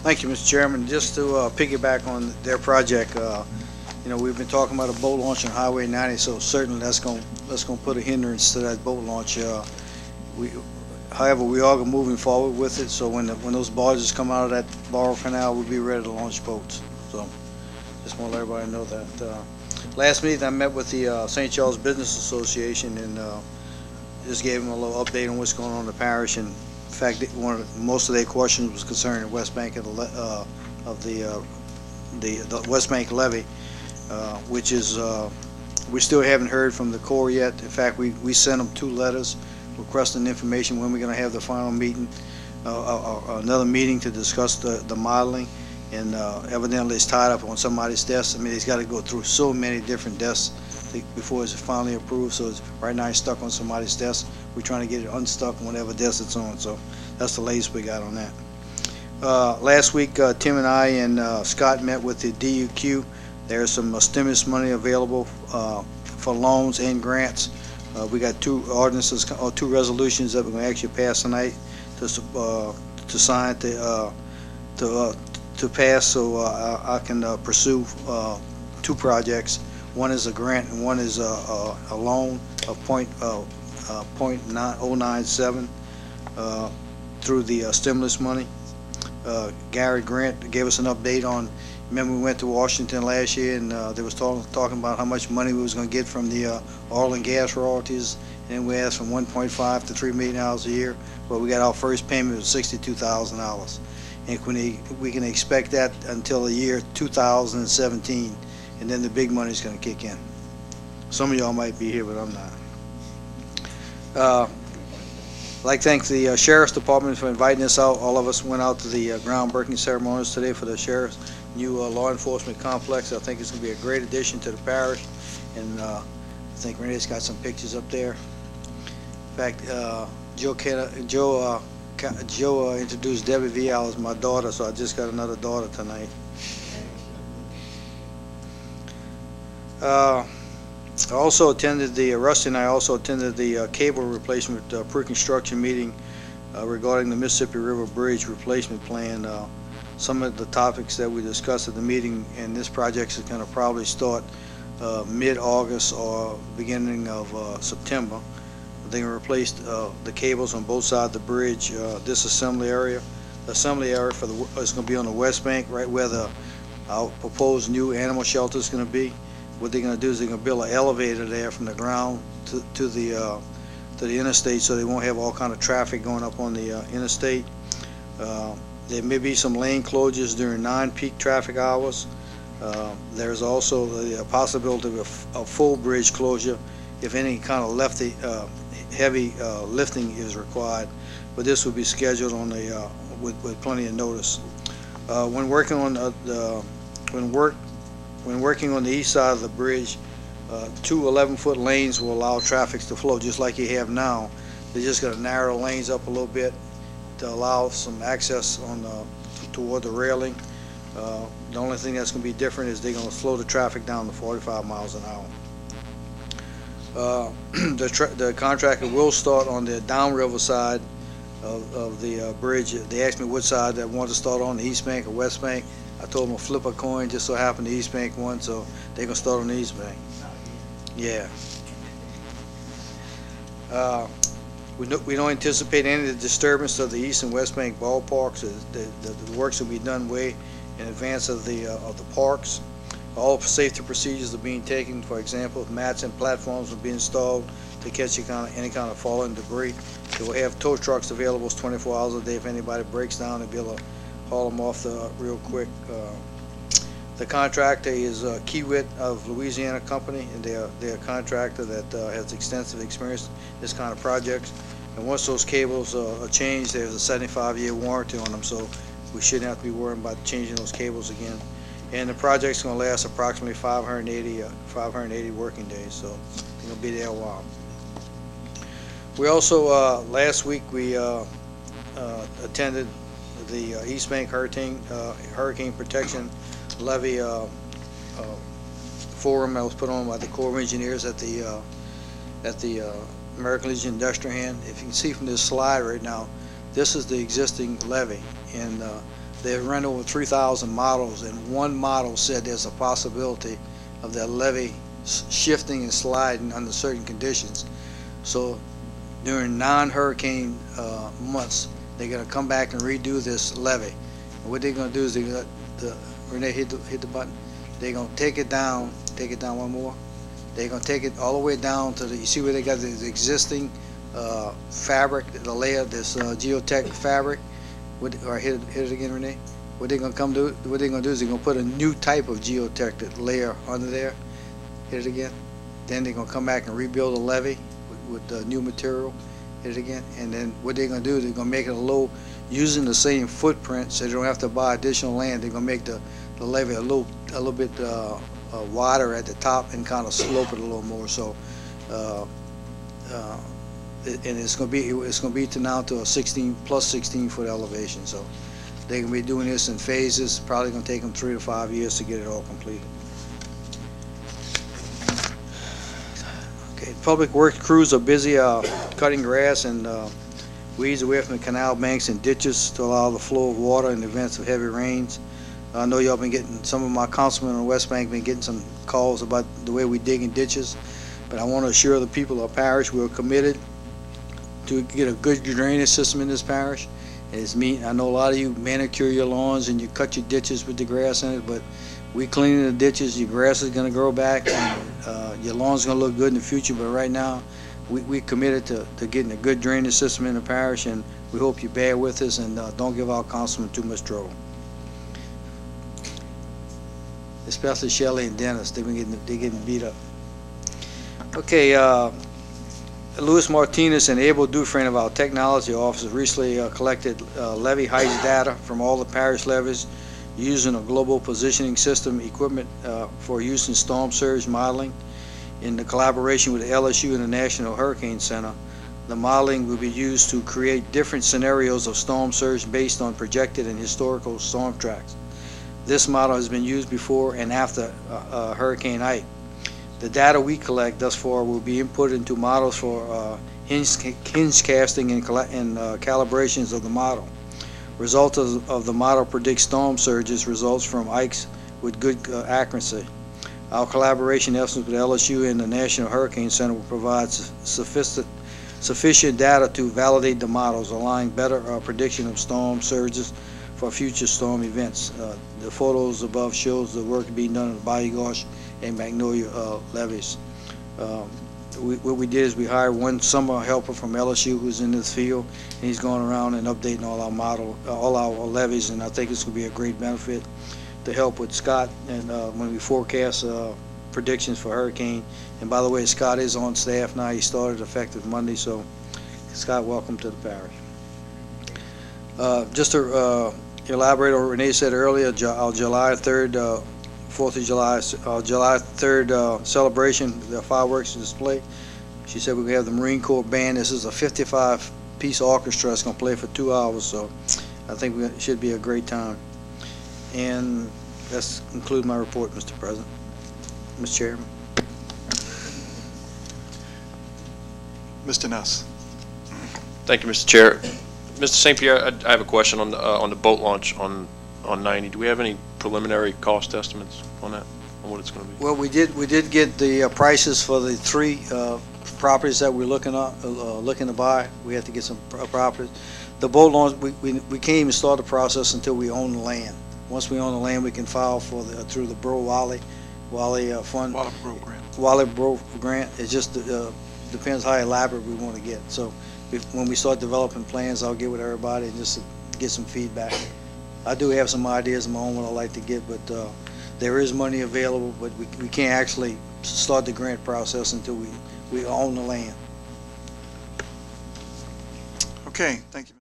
Thank you, Mr. Chairman. Just to piggyback on their project, we've been talking about a boat launch on Highway 90, so certainly that's going to put a hindrance to that boat launch. However, we are moving forward with it, so when those barges come out of that Borough Canal, we'll be ready to launch boats. So just want to let everybody know that. Last meeting, I met with the St. Charles Business Association and just gave them a little update on what's going on in the parish. And in fact, most of their questions was concerning the West Bank of the West Bank levee, which is we still haven't heard from the Corps yet. In fact, we sent them 2 letters requesting information when we're going to have the final meeting, another meeting to discuss the modeling. And evidently it's tied up on somebody's desk. I mean, he's got to go through so many different desks before it's finally approved. So right now it's stuck on somebody's desk. We're trying to get it unstuck on whatever desk it's on. So that's the latest we got on that. Last week, Tim and I and Scott met with the DUQ. There's some stimulus money available for loans and grants. We got 2 ordinances or 2 resolutions that we're going to actually pass tonight to sign to pass, so I can pursue 2 projects. One is a grant and one is a loan of .097 through the stimulus money. Gary Grant gave us an update on. Remember, we went to Washington last year and they was talking about how much money we was going to get from the oil and gas royalties, and we asked from 1.5 to $3 million a year. Well, we got our first payment of $62,000. And we can expect that until the year 2017, and then the big money is going to kick in. Some of y'all might be here, but I'm not. I'd like to thank the Sheriff's Department for inviting us out. All of us went out to the groundbreaking ceremonies today for the Sheriff's new law enforcement complex. I think it's going to be a great addition to the parish, and I think Renee's got some pictures up there. In fact, Joe introduced Debbie Vial as my daughter, so I just got another daughter tonight. Rusty and I also attended the cable replacement pre-construction meeting regarding the Mississippi River Bridge replacement plan. Some of the topics that we discussed at the meeting, and this project is going to probably start mid-August or beginning of September. They're going to replace the cables on both sides of the bridge. This assembly area, is going to be on the West Bank, right where our proposed new animal shelter is going to be. What they're going to do is they're going to build an elevator there from the ground to the interstate, so they won't have all kind of traffic going up on the interstate. There may be some lane closures during non-peak traffic hours. There's also the possibility of a full bridge closure if any kind of heavy lifting is required, but this will be scheduled on with plenty of notice. When working on the east side of the bridge, 2 11-foot lanes will allow traffic to flow just like you have now. They're just going to narrow the lanes up a little bit to allow some access toward the railing. The only thing that's going to be different is they're going to slow the traffic down to 45 miles an hour. The contractor will start on the downriver side of the bridge. They asked me which side they want to start on, the East Bank or West Bank. I told them to flip a coin, just so happened the East Bank won, so they're going to start on the East Bank. Yeah. We don't anticipate any disturbance of the East and West Bank ballparks. The works will be done way in advance of the parks. All safety procedures are being taken. For example, mats and platforms will be installed to catch any kind of falling debris. They will have tow trucks available 24 hours a day. If anybody breaks down, they'll be able to haul them off real quick. The contractor is Kiewit of Louisiana Company, and they're a contractor that has extensive experience in this kind of projects. And once those cables are changed, there's a 75-year warranty on them, so we shouldn't have to be worrying about changing those cables again. And the project's going to last approximately 580 working days, so it's going to be there a while. We also, last week, we attended the East Bank Hurricane Protection Levee forum that was put on by the Corps of Engineers at the American Legion Industrial Hand. If you can see from this slide right now, this is the existing levee, and They ran over 3,000 models, and one model said there's a possibility of that levee shifting and sliding under certain conditions. So during non-hurricane months, they're going to come back and redo this levee. And what they're going to do is they're going to, Renee, hit the button. They're going to take it down one more. They're going to take it all the way down to the, you see where they got this existing fabric, the layer, this geotech fabric. Or hit it again, Renee. What they're going to come do? What they're going to do is they're going to put a new type of geotech layer under there. Hit it again. Then they're going to come back and rebuild the levee with the new material. Hit it again. And then what they're going to do, they're going to make it a low, using the same footprint, so they don't have to buy additional land. They're going to make the levee a little bit wider at the top and kind of slope it a little more. So, and it's going to be to now to a 16-foot elevation. So they're going to be doing this in phases. Probably going to take them 3 to 5 years to get it all completed. Okay, public works crews are busy cutting grass and weeds away from the canal banks and ditches to allow the flow of water in events of heavy rains. I know y'all been getting, some of my councilmen on the West Bank been getting some calls about the way we dig in ditches, but I want to assure the people of our parish we're committed to get a good drainage system in this parish. I know a lot of you manicure your lawns and you cut your ditches with the grass in it, but we cleaning the ditches, your grass is going to grow back, and your lawn's going to look good in the future. But right now, we committed to getting a good drainage system in the parish, and we hope you bear with us and don't give our councilmen too much trouble. Especially Shelley and Dennis, they're getting beat up. Okay, Luis Martinez and Abel Dufresne of our technology office recently collected levee heights data from all the parish levees using a global positioning system equipment for use in storm surge modeling. In the collaboration with LSU and the National Hurricane Center, the modeling will be used to create different scenarios of storm surge based on projected and historical storm tracks. This model has been used before and after Hurricane Ike. The data we collect thus far will be input into models for hinge casting and calibrations of the model. Results of the model predict storm surges results from Ikes with good accuracy. Our collaboration efforts with LSU and the National Hurricane Center will provide sufficient data to validate the models, allowing better prediction of storm surges for future storm events. The photos above shows the work being done on the Bayou Gauche and Magnolia levees. What we did is we hired one summer helper from LSU who's in this field, and he's going around and updating all our levees, and I think it's going to be a great benefit to help with Scott and when we forecast predictions for hurricane. And by the way, Scott is on staff now. He started effective Monday, so Scott, welcome to the parish. Just to elaborate on what Renee said earlier, our July 3rd 4th of July, July 3rd celebration, the fireworks display. She said we're going to have the Marine Corps band. This is a 55-piece orchestra. It's going to play for 2 hours, so I think it should be a great time. And that's conclude my report, Mr. President. Mr. Chairman. Mr. Ness. Thank you, Mr. Chair. Mr. St. Pierre, I have a question on the boat launch on 90. Do we have any preliminary cost estimates on that, on what it's going to be? Well, we did get the prices for the 3 properties that we're looking to buy. We had to get some properties. The boat launch, we can't even start the process until we own the land. Once we own the land, we can file for through the Borough Wally fund. Wally Borough grant. It just depends how elaborate we want to get. So when we start developing plans, I'll get with everybody and just get some feedback. I do have some ideas of my own what I like to get, but there is money available, but we can't actually start the grant process until we own the land. Okay, thank you.